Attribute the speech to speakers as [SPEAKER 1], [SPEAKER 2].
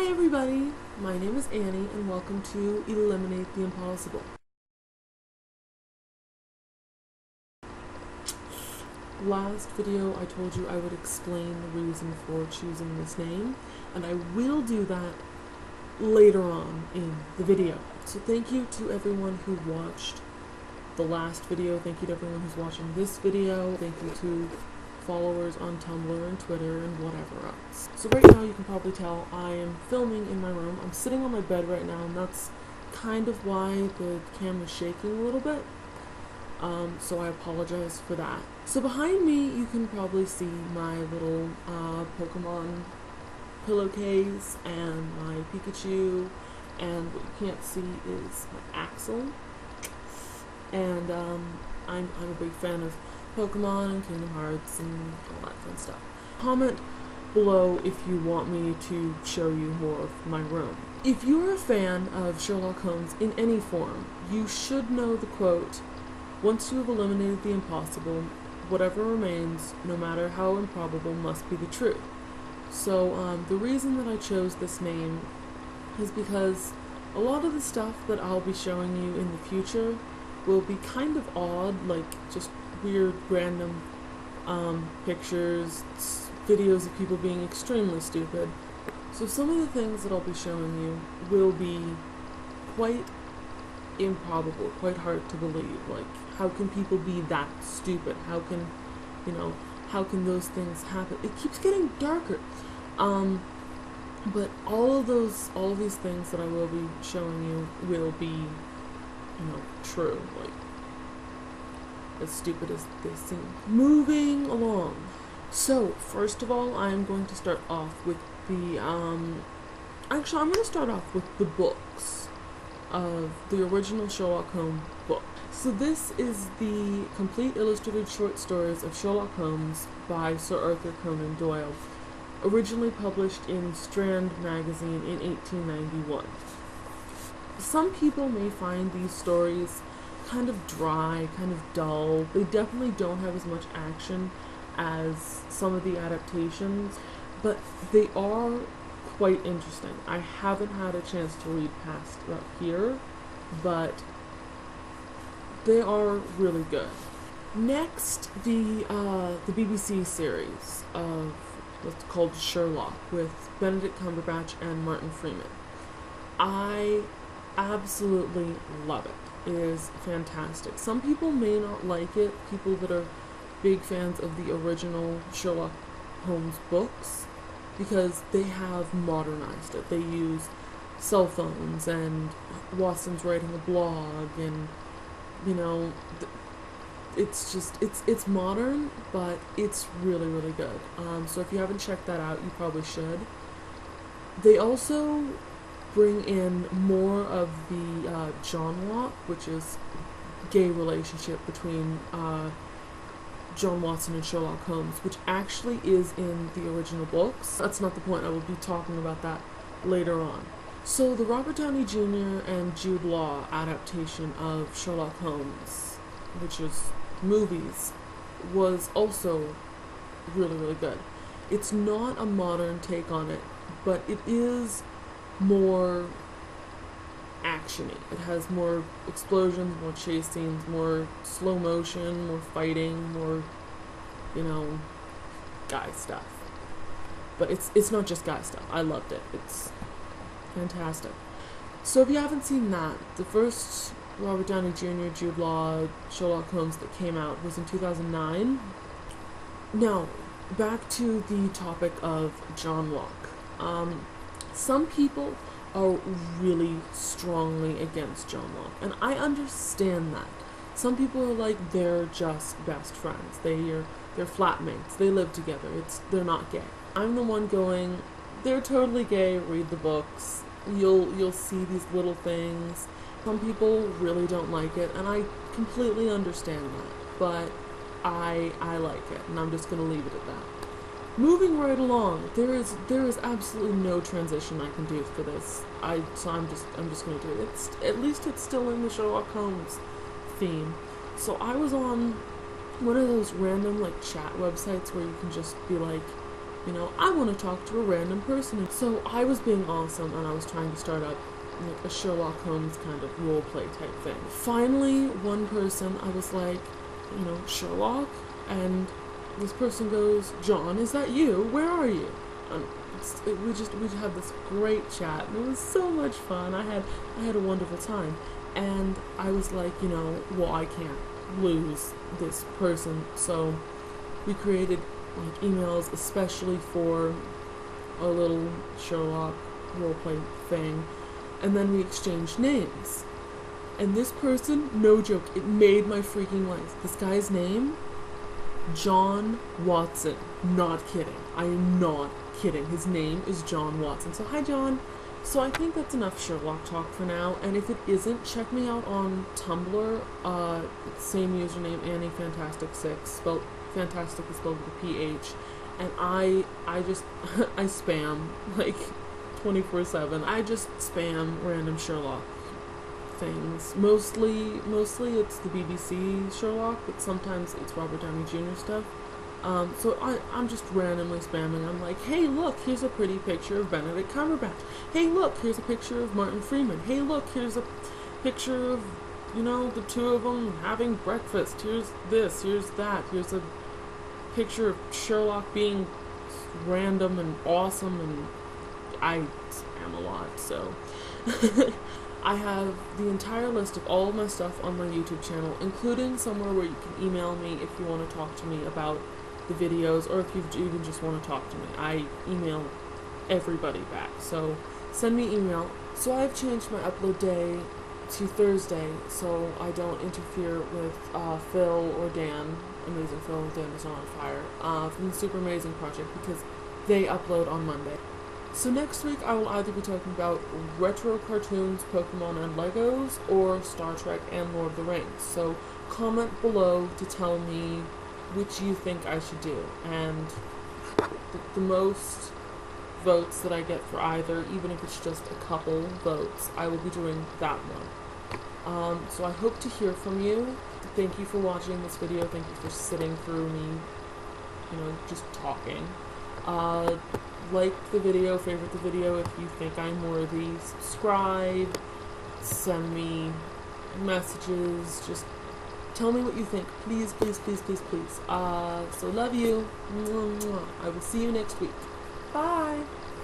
[SPEAKER 1] Hi everybody, my name is Annie and welcome to Eliminate the Impossible. Last video I told you I would explain the reason for choosing this name, and I will do that later on in the video. So thank you to everyone who watched the last video, thank you to everyone who's watching this video, thank you to followers on Tumblr and Twitter and whatever else. So right now you can probably tell I am filming in my room. I'm sitting on my bed right now, and that's kind of why the camera's shaking a little bit. So I apologize for that. So behind me you can probably see my little Pokemon pillowcase and my Pikachu, and what you can't see is my Axel. And I'm a big fan of Pokemon and Kingdom Hearts and all that fun stuff. Comment below if you want me to show you more of my room. If you're a fan of Sherlock Holmes in any form, you should know the quote, "Once you have eliminated the impossible, whatever remains, no matter how improbable, must be the truth." So the reason that I chose this name is because a lot of the stuff that I'll be showing you in the future will be kind of odd, like just weird random pictures, videos of people being extremely stupid. So some of the things that I'll be showing you will be quite improbable, quite hard to believe. Like, how can people be that stupid? How can, how can those things happen? It keeps getting darker. But all of these things that I will be showing you will be, true. Like, as stupid as they seem. Moving along. So, first of all, I'm going to start off with the, actually, I'm going to start off with the books of the original Sherlock Holmes book. So this is the complete illustrated short stories of Sherlock Holmes by Sir Arthur Conan Doyle, originally published in Strand magazine in 1891. Some people may find these stories kind of dry, kind of dull. They definitely don't have as much action as some of the adaptations, but they are quite interesting. I haven't had a chance to read past up here, but they are really good. Next, the BBC series of what's called Sherlock with Benedict Cumberbatch and Martin Freeman. I absolutely love it. It is fantastic. Some people may not like it, people that are big fans of the original Sherlock Holmes books, because they have modernized it. They use cell phones, and Watson's writing a blog, and it's modern, but it's really, really good. So if you haven't checked that out, you probably should. They also bring in more of the Johnlock, which is gay relationship between John Watson and Sherlock Holmes, which actually is in the original books. That's not the point. I will be talking about that later on. So the Robert Downey Jr. and Jude Law adaptation of Sherlock Holmes, which is movies, was also really, really good. It's not a modern take on it, but it is more actiony. It has more explosions, more chase scenes, more slow motion, more fighting, more, guy stuff. But it's not just guy stuff. I loved it. It's fantastic. So if you haven't seen that, the first Robert Downey Jr., Jude Law, Sherlock Holmes that came out was in 2009. Now, back to the topic of Johnlock. Some people are really strongly against Johnlock, and I understand that. Some people are like, they're just best friends. They're flatmates. They live together. They're not gay. I'm the one going, they're totally gay. Read the books. You'll see these little things. Some people really don't like it, and I completely understand that. But I like it, and I'm just gonna leave it at that. Moving right along, there is absolutely no transition I can do for this. So I'm just gonna do it. At least it's still in the Sherlock Holmes theme. So I was on one of those random chat websites where you can just be like, You know, I want to talk to a random person. So I was being awesome and I was trying to start up like a Sherlock Holmes kind of roleplay type thing. Finally, one person, I was like, you know, Sherlock? And this person goes, John, is that you? Where are you? And we had this great chat and it was so much fun. I had a wonderful time. And I was like, you know, well, I can't lose this person. So we created like emails especially for our little Sherlock roleplay thing. And then we exchanged names. And this person, no joke, it made my freaking life. This guy's name, John Watson. Not kidding. I am not kidding. His name is John Watson. So hi, John. So I think that's enough Sherlock talk for now. And if it isn't, check me out on Tumblr. Same username, AnnieFantastic6. Spelled fantastic is spelled with a PH. And I just I spam like 24/7. I just spam random Sherlock things. Mostly it's the BBC Sherlock, but sometimes it's Robert Downey Jr. stuff. So I'm just randomly spamming. I'm like, hey, look, here's a pretty picture of Benedict Cumberbatch. Hey, look, here's a picture of Martin Freeman. Hey, look, here's a picture of, you know, the two of them having breakfast. Here's this, here's that. Here's a picture of Sherlock being random and awesome, and I spam a lot, so. I have the entire list of all of my stuff on my YouTube channel, including somewhere where you can email me if you want to talk to me about the videos, or if you even just want to talk to me. I email everybody back, so send me email. So I've changed my upload day to Thursday, so I don't interfere with Phil or Dan, Amazing Phil and Dan is on fire, from the Super Amazing Project, because they upload on Monday. So next week I will either be talking about retro cartoons, Pokemon, and Legos, or Star Trek and Lord of the Rings. So comment below to tell me which you think I should do. And the most votes that I get for either, even if it's just a couple votes, I will be doing that one. So I hope to hear from you. Thank you for watching this video. Thank you for sitting through me, you know, just talking. Like the video, favorite the video if you think I'm worthy, subscribe, send me messages, just tell me what you think, please, please, please, please, please. So love you, I will see you next week, bye!